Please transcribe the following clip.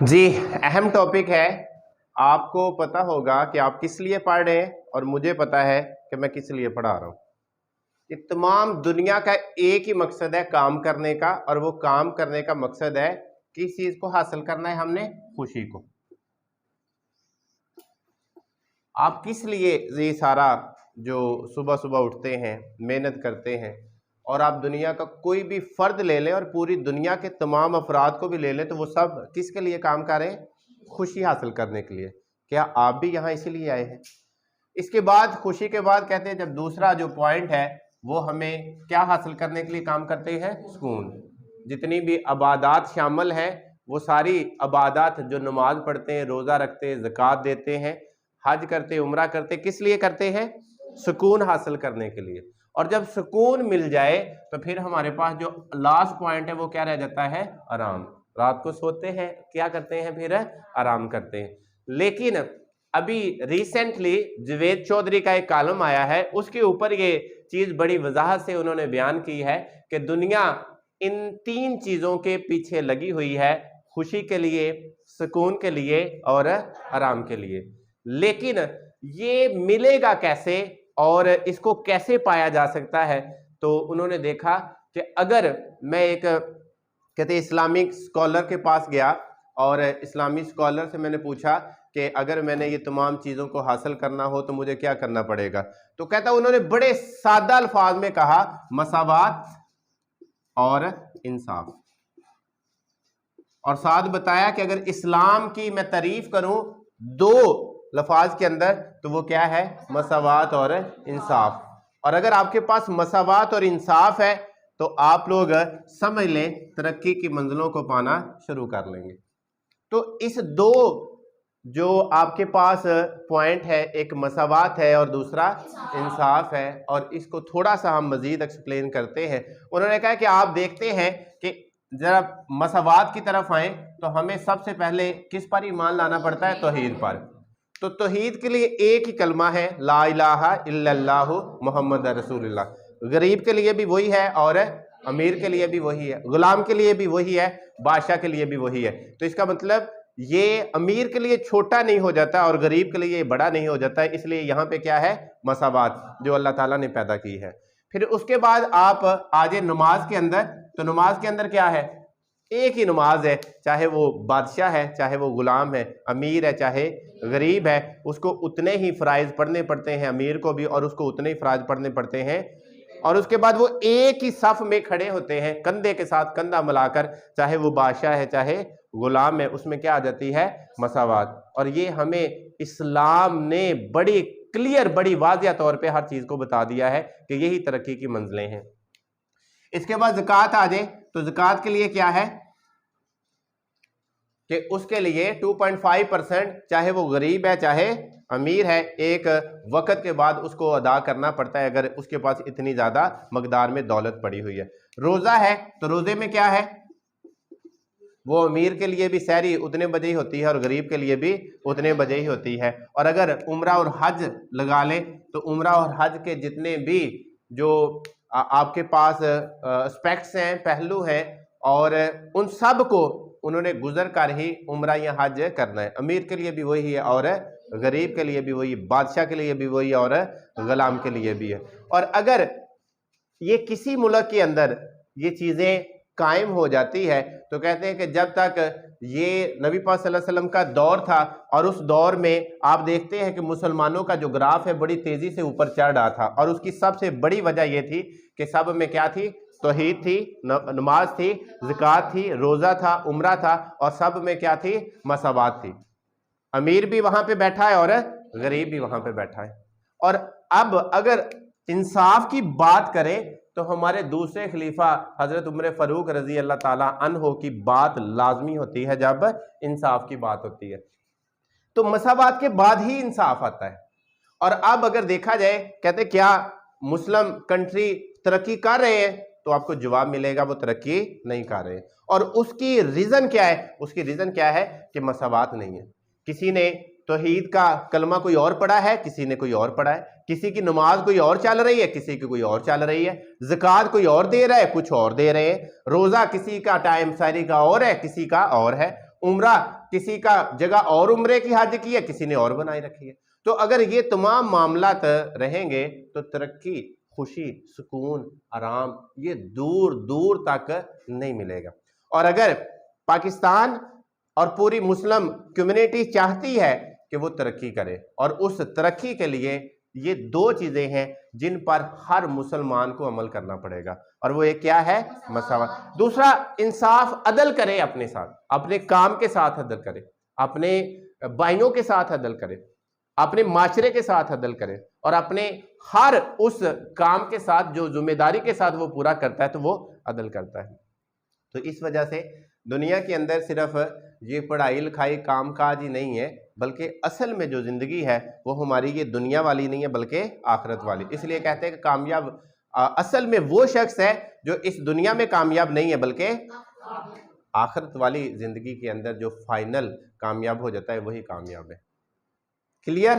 जी, अहम टॉपिक है। आपको पता होगा कि आप किस लिए पढ़ रहे हैं और मुझे पता है कि मैं किस लिए पढ़ा रहा हूं। कि तमाम दुनिया का एक ही मकसद है काम करने का, और वो काम करने का मकसद है किस चीज को हासिल करना है हमने? खुशी को। आप किस लिए ये सारा जो सुबह सुबह उठते हैं, मेहनत करते हैं, और आप दुनिया का कोई भी फर्द ले लें और पूरी दुनिया के तमाम अफराद को भी ले लें, तो वो सब किसके लिए काम कर रहे हैं? खुशी हासिल करने के लिए। क्या आप भी यहाँ इसीलिए आए हैं? इसके बाद, खुशी के बाद कहते हैं जब दूसरा जो पॉइंट है वो हमें क्या हासिल करने के लिए काम करते हैं? सुकून। जितनी भी इबादत शामिल है वो सारी इबादत जो नमाज पढ़ते हैं, रोज़ा रखते हैं, ज़कात देते हैं, हज करते, उम्रा करते, किस लिए करते हैं? सुकून हासिल करने के लिए। और जब सुकून मिल जाए तो फिर हमारे पास जो लास्ट पॉइंट है वो क्या रह जाता है? आराम। रात को सोते हैं, क्या करते हैं? फिर आराम करते हैं। लेकिन अभी रिसेंटली जवेद चौधरी का एक कॉलम आया है, उसके ऊपर ये चीज बड़ी वजाहत से उन्होंने बयान की है कि दुनिया इन तीन चीजों के पीछे लगी हुई है, खुशी के लिए, सुकून के लिए और आराम के लिए। लेकिन ये मिलेगा कैसे और इसको कैसे पाया जा सकता है? तो उन्होंने देखा कि अगर मैं एक कहते इस्लामिक स्कॉलर के पास गया और इस्लामी स्कॉलर से मैंने पूछा कि अगर मैंने ये तमाम चीज़ों को हासिल करना हो तो मुझे क्या करना पड़ेगा, तो कहता उन्होंने बड़े सादा अल्फाज में कहा, मसावात और इंसाफ। और साथ बताया कि अगर इस्लाम की मैं तारीफ करूं दो लफाज के अंदर तो वो क्या है? मसावात और इंसाफ। और अगर आपके पास मसावात और इंसाफ है तो आप लोग समझ लें तरक्की की मंजिलों को पाना शुरू कर लेंगे। तो इस दो जो आपके पास पॉइंट है, एक मसावात है और दूसरा इंसाफ है, और इसको थोड़ा सा हम मजीद एक्सप्लेन करते हैं। उन्होंने कहा कि आप देखते हैं कि जरा मसावात की तरफ आए तो हमें सबसे पहले किस पर ईमान लाना पड़ता है? तौहीद पर। तो तौहीद के लिए एक ही कलमा है, ला इलाहा इल्लल्लाहु मुहम्मद रसूलुल्लाह। गरीब के लिए भी वही है और अमीर के लिए भी वही है, गुलाम के लिए भी वही है, बादशाह के लिए भी वही है। तो इसका मतलब ये अमीर के लिए छोटा नहीं हो जाता और गरीब के लिए बड़ा नहीं हो जाता। इसलिए यहाँ पे क्या है? मसावात जो अल्लाह ताला ने पैदा की है। फिर उसके बाद आप आजे नमाज के अंदर, तो नमाज के अंदर क्या है? एक ही नमाज है, चाहे वो बादशाह है, चाहे वो गुलाम है, अमीर है, चाहे गरीब है, उसको उतने ही फ़राइज़ पढ़ने पड़ते हैं, अमीर को भी, और उसको उतने ही फ़राइज़ पढ़ने पड़ते हैं। और उसके बाद वो एक ही सफ में खड़े होते हैं, कंधे के साथ कंधा मिलाकर, चाहे वो बादशाह है चाहे गुलाम है, उसमें क्या आ जाती है? मसावात। और ये हमें इस्लाम ने बड़ी क्लियर, बड़ी वाज़िया तौर पे हर चीज़ को बता दिया है कि यही तरक्की की मंजिलें हैं। इसके बाद ज़कात आ जाए तो ज़कात के लिए क्या है कि उसके लिए 2.5%, चाहे वो गरीब है चाहे अमीर है, एक वक्त के बाद उसको अदा करना पड़ता है अगर उसके पास इतनी ज्यादा मकदार में दौलत पड़ी हुई है। रोजा है तो रोजे में क्या है? वो अमीर के लिए भी सहरी उतने बजे ही होती है और गरीब के लिए भी उतने बजे ही होती है। और अगर उम्रा और हज लगा ले तो उम्रा और हज के जितने भी जो आपके पास एस्पेक्ट्स हैं, पहलू हैं, और उन सब को उन्होंने गुजर कर ही उम्रा या हज करना है। अमीर के लिए भी वही है और गरीब के लिए भी वही, बादशाह के लिए भी वही और गुलाम के लिए भी है। और अगर ये किसी मुल्क के अंदर ये चीज़ें कायम हो जाती है तो कहते हैं कि जब तक ये नबी पाक सल्लल्लाहु अलैहि वसल्लम का दौर था, और उस दौर में आप देखते हैं कि मुसलमानों का जो ग्राफ है बड़ी तेज़ी से ऊपर चढ़ रहा था, और उसकी सबसे बड़ी वजह यह थी कि सब में क्या थी? तौहीद थी, नमाज थी, ज़कात थी, रोज़ा था, उम्रा था, और सब में क्या थी? मसावात थी। अमीर भी वहां पे बैठा है और गरीब भी वहां पे बैठा है। और अब अगर इंसाफ की बात करें तो हमारे दूसरे खलीफा हजरत उमर फारूक रजी अल्लाह ताला अन्हो की बात लाजमी होती है जब इंसाफ की बात होती है। तो मसावात के बाद ही इंसाफ आता है। और अब अगर देखा जाए, कहते क्या मुस्लिम कंट्री तरक्की कर रहे हैं, तो आपको जवाब मिलेगा वो तरक्की नहीं कर रहे। और उसकी रीजन क्या है? उसकी रीजन क्या है कि मसावात नहीं है। किसी ने तौहीद का कलमा कोई और पढ़ा है, किसी ने कोई और पढ़ा है, किसी की नमाज कोई और चल रही है, किसी की कोई और चल रही है, ज़कात कोई और दे रहा है, कुछ और दे रहे हैं, रोज़ा किसी का टाइम सारी का और है, किसी का और है, उम्रा किसी का जगह और उम्रे की हज की है, किसी ने और बनाई रखी है। तो अगर ये तमाम मामलात रहेंगे तो तरक्की, खुशी, सुकून, आराम ये दूर दूर तक नहीं मिलेगा। और अगर पाकिस्तान और पूरी मुस्लिम कम्युनिटी चाहती है कि वो तरक्की करे, और उस तरक्की के लिए ये दो चीजें हैं जिन पर हर मुसलमान को अमल करना पड़ेगा, और वो एक क्या है? मसावत। दूसरा, इंसाफ, अदल करे अपने साथ, अपने काम के साथ अदल करे, अपने भाइयों के साथ अदल करे, अपने माशरे के साथ अदल करे, और अपने हर उस काम के साथ जो जिम्मेदारी के साथ वो पूरा करता है तो वो अदल करता है। तो इस वजह से दुनिया के अंदर सिर्फ ये पढ़ाई लिखाई काम काज ही नहीं है, बल्कि असल में जो ज़िंदगी है वो हमारी ये दुनिया वाली नहीं है बल्कि आखिरत वाली। इसलिए कहते हैं कि कामयाब असल में वो शख्स है जो इस दुनिया में कामयाब नहीं है बल्कि आखिरत वाली ज़िंदगी के अंदर जो फाइनल कामयाब हो जाता है वही कामयाब है। क्लियर?